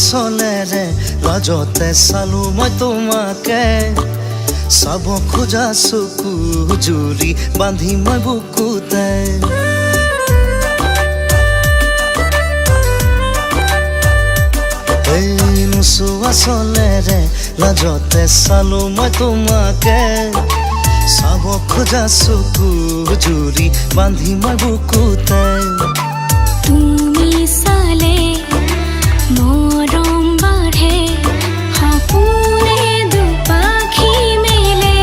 আচলেৰে লাজতে চালো মই তোমাকে চাব খোজা চকু জুৰি বান্ধি মই বুকুতে নোচোৱা চলেৰে লাজতে চালো মই তোমাকে চাব খোজা চকু জুৰি বান্ধি মই বুকুতে তুমি চালে মৰম বাঢ়ে সপোনে দুপাখি মেলে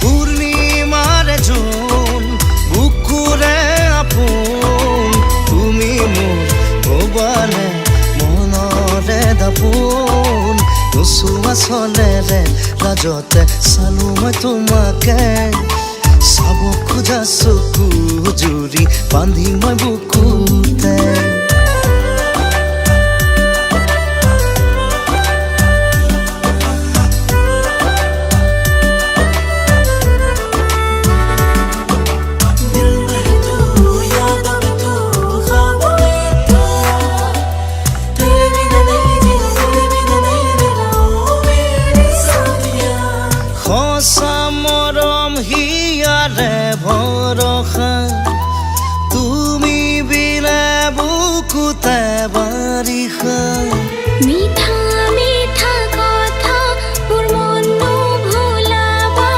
পূৰ্ণিমাৰে জোন বুকুৰে আপোন তুমি মোৰ ভবানে মনৰে দাপোন নোচোৱা চলেৰে লাজতে চালো মই তোমাকে চাব খোজা চকু জুৰি বান্ধি মই বুকুতে হিয়াৰে ভৰসা তুমি বিলে বুকুতে বাৰিষা মিঠা মিঠা কথা মোৰ মন ভুলাবা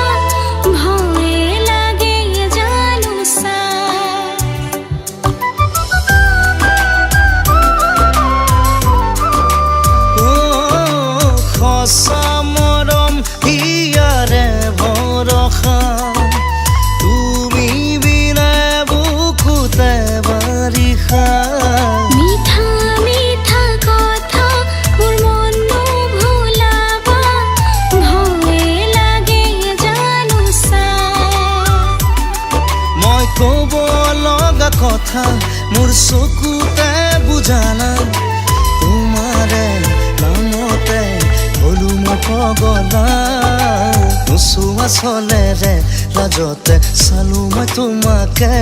ভয়ে লাগে জানো চা সঁচা মৰম হিয়াৰে ভৰসা মিঠা মিঠা কথা মোৰ মন ভুলাবা ভয়ে লাগে জানো চা মই ক'ব লগা কথা মোৰ চকুতে বুজালা তোমাৰে নামতে হলো মই পগলা নোচোৱা চলেৰে লাজতে চালো মই তোমাকে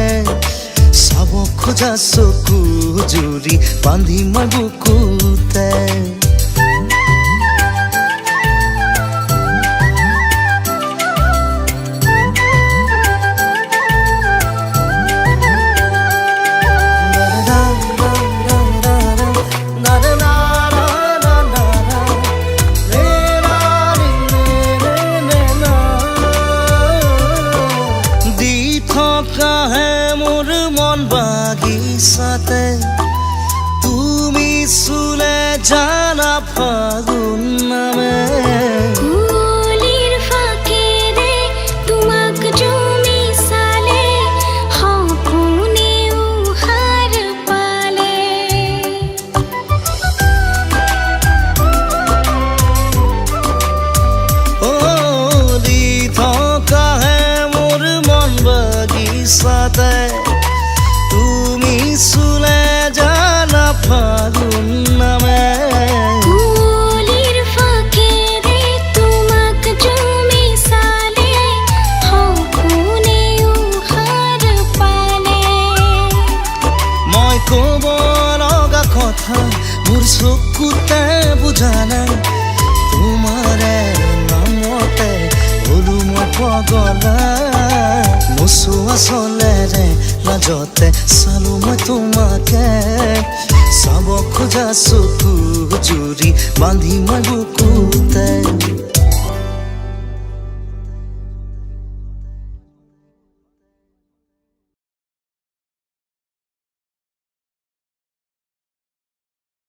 চাব খোজা চকু জুৰি বান্ধি মই বুকুতে দি থকাহে মোৰ মন বাগিচাতে তুমি চুলে জানা ফাগুন নামে কুলিৰ ফাকেৰে তোমাক জুমি চালে সপোনে উহাৰ পালে দি থকাহে মোৰ মন বাগিচাতে তুমি চুলে জানা ফাগুন নামে কুলিৰ ফাকেৰে তোমাক জুমি চালে সপোনে উহাৰ পালে মই ক'ব লগা কথা মোৰ চকুতে বুজালা তোমাৰে নামতে হলো মই পগলা নোচোৱা চলেৰে লাজতে চালো মই তোমাকে চাব খোজা চকু জুৰি বান্ধি মই বুকুতে